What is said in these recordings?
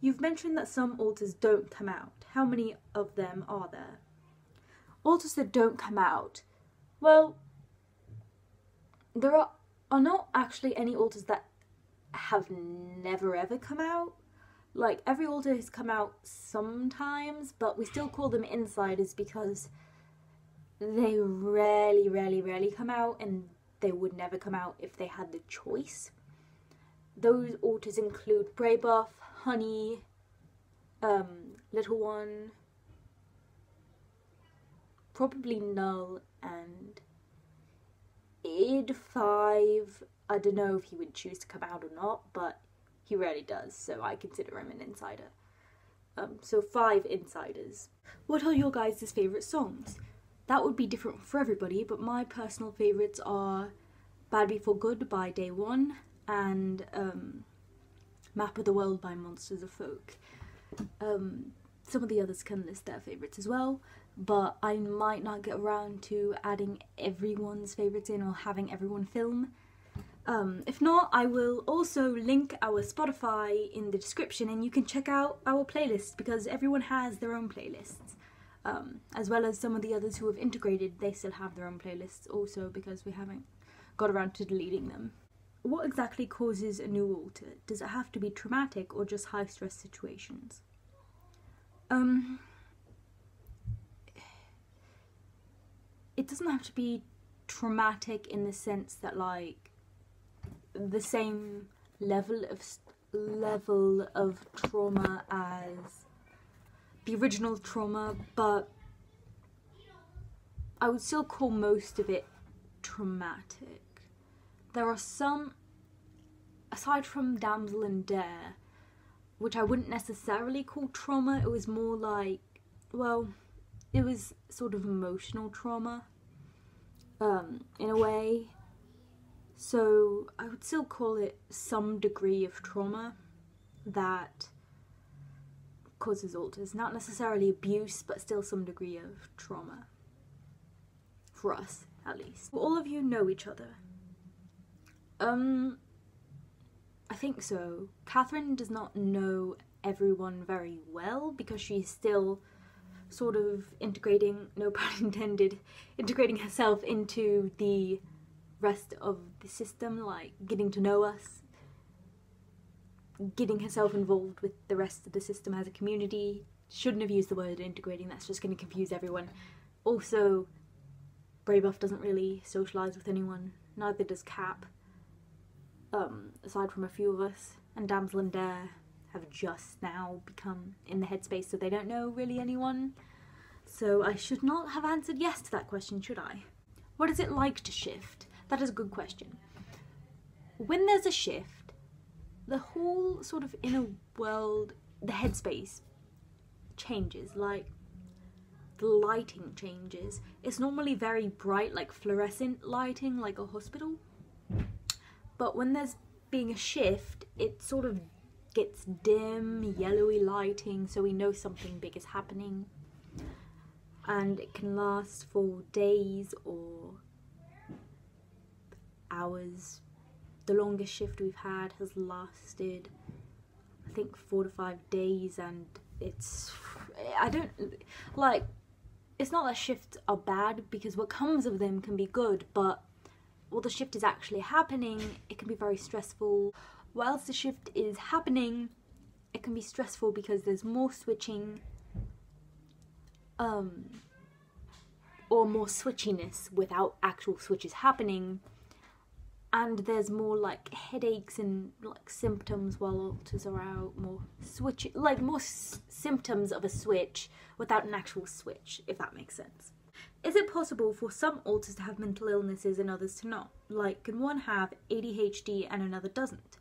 You've mentioned that some alters don't come out. How many of them are there? Alters that don't come out. Well, there are not actually any alters that have never ever come out. Like, every alter has come out sometimes, but we still call them insiders because they rarely come out, and they would never come out if they had the choice. Those alters include Braybuff, Honey, Little One, probably Null, and id5. I don't know if he would choose to come out or not, but he rarely does, so I consider him an insider. So 5 insiders. What are your guys' favourite songs? That would be different for everybody, but my personal favourites are Bad Before Good by Day One and Map of the World by Monsters of Folk. Some of the others can list their favourites as well, but I might not get around to adding everyone's favourites in or having everyone film. If not, I will also link our Spotify in the description and you can check out our playlists because everyone has their own playlists. As well as some of the others who have integrated, they still have their own playlists also because we haven't got around to deleting them. What exactly causes a new alter? Does it have to be traumatic or just high stress situations? It doesn't have to be traumatic in the sense that, like, the same level of trauma as the original trauma, but I would still call most of it traumatic. There are some, aside from Damsel in Dare, which I wouldn't necessarily call trauma. It was more like, well, it was sort of emotional trauma, in a way. So I would still call it some degree of trauma that causes alters. Not necessarily abuse, but still some degree of trauma. For us, at least. Will all of you know each other? I think so. Catherine does not know everyone very well because she's still sort of integrating, no pun intended, integrating herself into the rest of the system, like getting to know us, getting herself involved with the rest of the system as a community. Shouldn't have used the word integrating, that's just going to confuse everyone. Also, Braybuff doesn't really socialise with anyone, neither does Cap, aside from a few of us, and Damsel and Dare have just now become in the headspace, so they don't know really anyone. So I should not have answered yes to that question, should I? What is it like to shift? That is a good question. When there's a shift, the whole sort of inner world, the headspace changes, like the lighting changes. It's normally very bright, like fluorescent lighting, like a hospital. But when there's being a shift, it sort of gets dim, yellowy lighting, so we know something big is happening. And it can last for days or hours. The longest shift we've had has lasted, I think, 4 to 5 days, and it's, I don't, like, it's not that shifts are bad, because what comes of them can be good, but while the shift is actually happening, it can be very stressful. Whilst the shift is happening, it can be stressful because there's more switching, or more switchiness without actual switches happening, and there's more like headaches and like symptoms while alters are out, more switch, like more symptoms of a switch without an actual switch, if that makes sense. Is it possible for some alters to have mental illnesses and others to not? Like, can one have ADHD and another doesn't?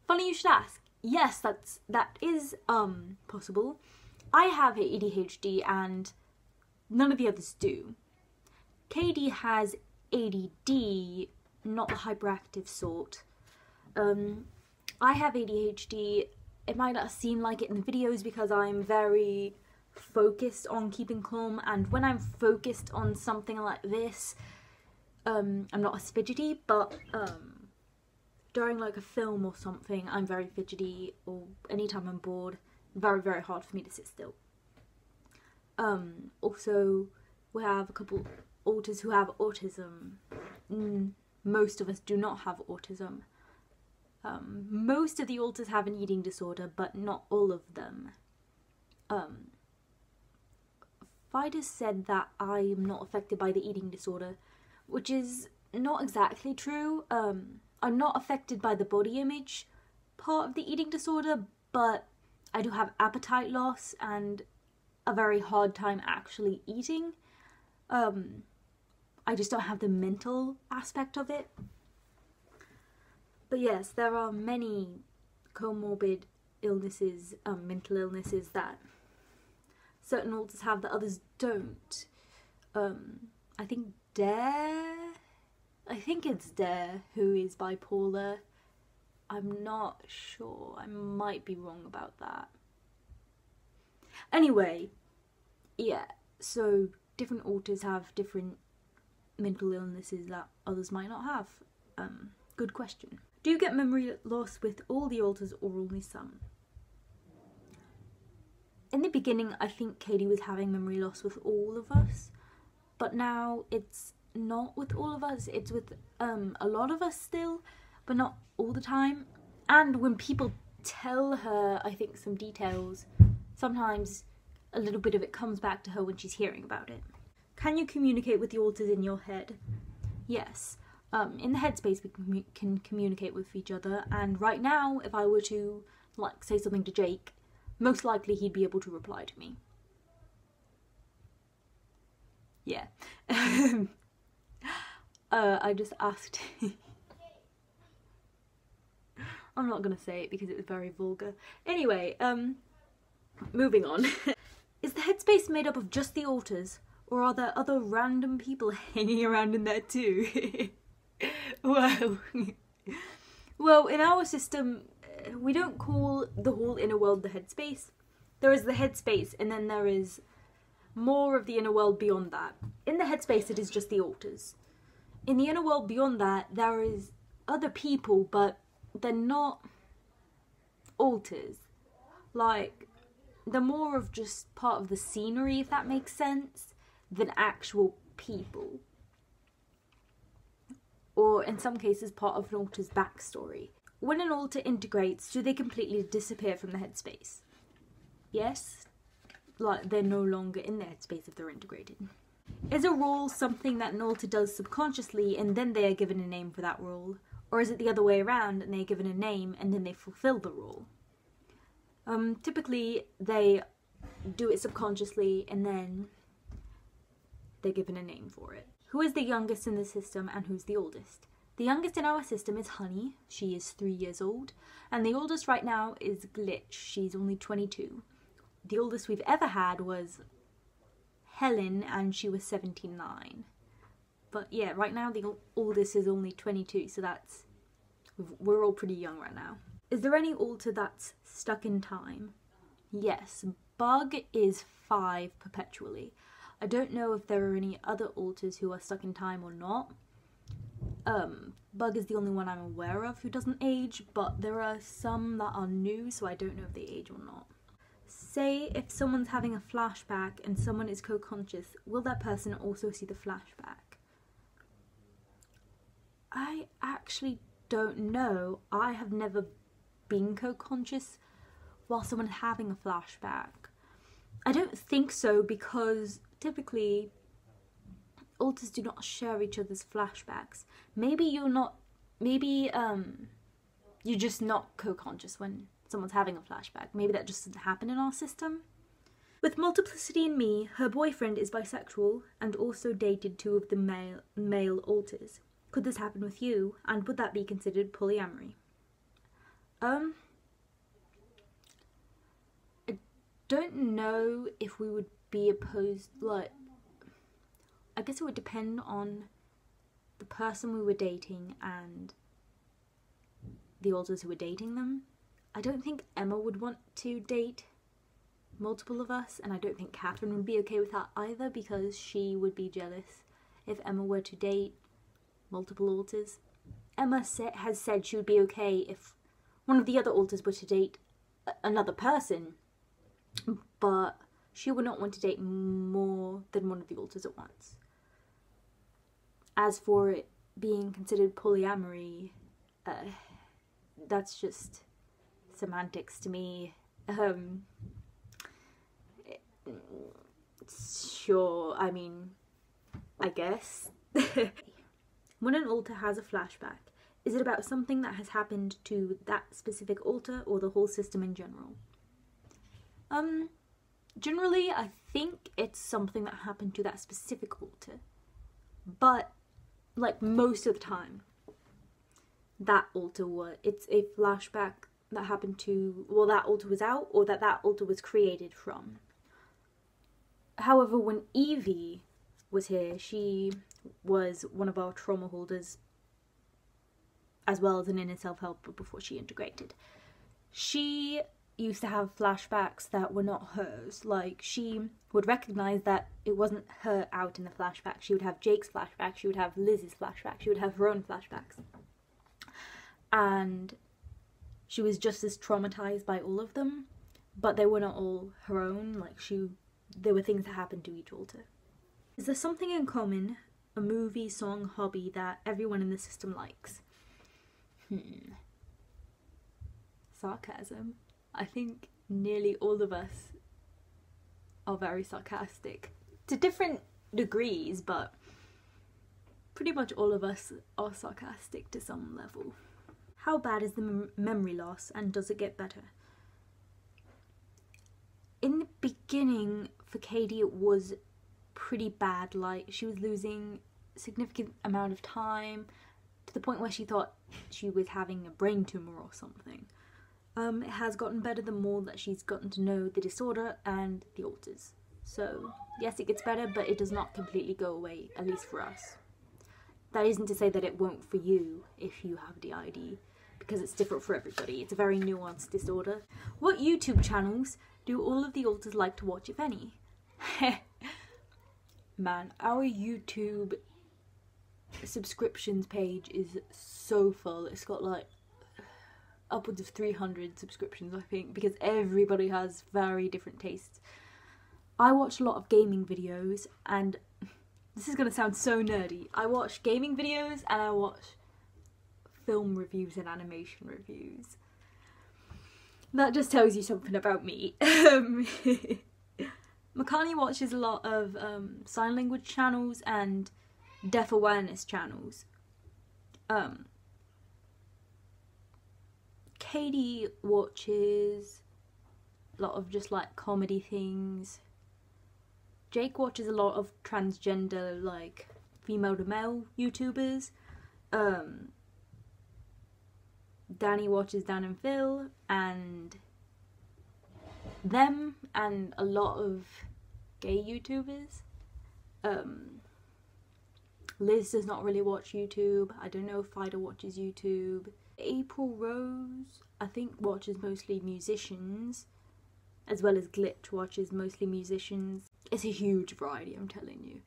Funny you should ask. Yes, that is possible. I have ADHD and none of the others do. KD has ADD, not the hyperactive sort. I have ADHD. It might not seem like it in the videos because I'm very focused on keeping calm, and when I'm focused on something like this, I'm not as fidgety, but during like a film or something, I'm very fidgety, or anytime I'm bored, very, very hard for me to sit still. Also, we have a couple alters who have autism. Most of us do not have autism. Most of the alters have an eating disorder, but not all of them. Fida said that I am not affected by the eating disorder, which is not exactly true. I'm not affected by the body image part of the eating disorder, but I do have appetite loss and a very hard time actually eating. I just don't have the mental aspect of it. But yes, there are many comorbid illnesses, mental illnesses that certain alters have that others don't. I think it's Dare who is bipolar. I'm not sure. I might be wrong about that. Anyway, yeah, so different alters have different mental illnesses that others might not have. Good question. Do you get memory loss with all the alters or only some? In the beginning, I think Katie was having memory loss with all of us, but now it's not with all of us, it's with a lot of us still, but not all the time. And when people tell her, I think, some details, sometimes a little bit of it comes back to her when she's hearing about it. Can you communicate with the alters in your head? Yes. In the headspace we can communicate with each other, and right now, if I were to like say something to Jake, most likely he'd be able to reply to me. Yeah. I just asked... I'm not gonna say it because it was very vulgar. Anyway, moving on. Is the headspace made up of just the alters, or are there other random people hanging around in there too? Well, in our system, we don't call the whole inner world the headspace. There is the headspace, and then there is more of the inner world beyond that. In the headspace, it is just the alters. In the inner world beyond that, there is other people, but they're not alters. Like, they're more of just part of the scenery, if that makes sense, than actual people. Or in some cases, part of an alter's backstory. When an alter integrates, do they completely disappear from the headspace? Yes. Like, they're no longer in the headspace if they're integrated. Is a role something that an alter does subconsciously and then they are given a name for that role? Or is it the other way around and they're given a name and then they fulfill the role? Typically, they do it subconsciously and then they're given a name for it. Who is the youngest in the system and who's the oldest? The youngest in our system is Honey. She is 3 years old. And the oldest right now is Glitch. She's only 22. The oldest we've ever had was Helen, and she was 79. But yeah, right now the oldest is only 22, so we're all pretty young right now. Is there any alter that's stuck in time? Yes, Bug is 5 perpetually. I don't know if there are any other alters who are stuck in time or not. Bug is the only one I'm aware of who doesn't age, but there are some that are new, so I don't know if they age or not. Say if someone's having a flashback and someone is co-conscious, will that person also see the flashback? I actually don't know. I have never been co-conscious while someone's having a flashback. I don't think so, because typically alters do not share each other's flashbacks. Maybe you're just not co-conscious when someone's having a flashback. Maybe that just doesn't happen in our system. With Multiplicity and me, her boyfriend is bisexual and also dated 2 of the male alters. Could this happen with you, and would that be considered polyamory? I don't know if we would be opposed, like, I guess it would depend on the person we were dating and the alters who were dating them. I don't think Emma would want to date multiple of us, and I don't think Catherine would be okay with that either, because she would be jealous if Emma were to date multiple alters. Emma has said she would be okay if one of the other alters were to date another person, but she would not want to date more than one of the alters at once. As for it being considered polyamory, that's just semantics to me. Sure, I mean, I guess. When an alter has a flashback, is it about something that has happened to that specific alter or the whole system in general? Generally, I think it's something that happened to that specific alter. But, like, most of the time, that alter it's a flashback that happened to, well, that alter was out, or that alter was created from. However, when Evie was here, she was one of our trauma holders, as well as an inner self-helper before she integrated. She used to have flashbacks that were not hers. Like, she would recognise that it wasn't her out in the flashback. She would have Jake's flashback, she would have Liz's flashback, she would have her own flashbacks. And she was just as traumatised by all of them, but they were not all her own. Like, there were things that happened to each alter. Is there something in common, a movie, song, hobby, that everyone in the system likes? Sarcasm. I think nearly all of us are very sarcastic. To different degrees, but pretty much all of us are sarcastic to some level. How bad is the memory loss, and does it get better? In the beginning, for Katie, it was pretty bad. Like, she was losing a significant amount of time, to the point where she thought she was having a brain tumour or something. It has gotten better the more that she's gotten to know the disorder and the alters. So, yes, it gets better, but it does not completely go away, at least for us. That isn't to say that it won't for you if you have DID, because it's different for everybody. It's a very nuanced disorder. What YouTube channels do all of the alters like to watch, if any? Man, our YouTube subscriptions page is so full. It's got like upwards of 300 subscriptions, I think, because everybody has very different tastes. I watch a lot of gaming videos, and this is going to sound so nerdy. I watch gaming videos and I watch film reviews and animation reviews. That just tells you something about me. Makani watches a lot of sign language channels and deaf awareness channels. Katie watches a lot of just like comedy things. Jake watches a lot of transgender, like female to male YouTubers. Danny watches Dan and Phil and them, and a lot of gay YouTubers. Liz does not really watch YouTube. I don't know if Fido watches YouTube. April Rose, I think, watches mostly musicians, as well as Glitch watches mostly musicians. It's a huge variety, I'm telling you.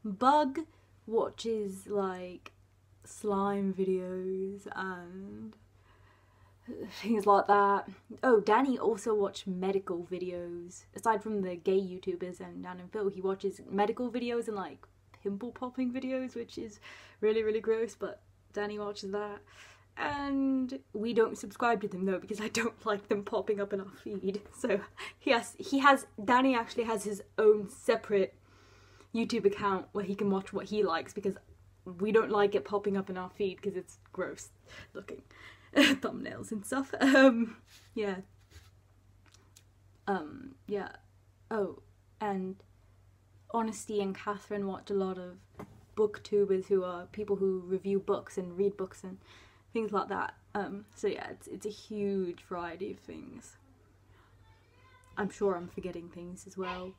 Bug watches like slime videos and things like that. Oh, Danny also watched medical videos. Aside from the gay YouTubers and Dan and Phil, he watches medical videos and like pimple popping videos, which is really, really gross, but Danny watches that. And we don't subscribe to them though, because I don't like them popping up in our feed. So Danny actually has his own separate YouTube account where he can watch what he likes, because we don't like it popping up in our feed because it's gross looking. Thumbnails and stuff. Yeah. Oh, and Honesty and Catherine watch a lot of booktubers, who are people who review books and read books and things like that. So yeah, it's a huge variety of things. I'm sure I'm forgetting things as well.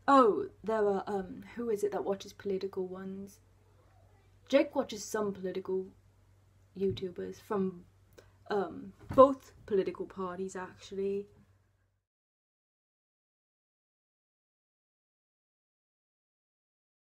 Oh, there are, who is it that watches political ones? Jake watches some political YouTubers from both political parties, actually.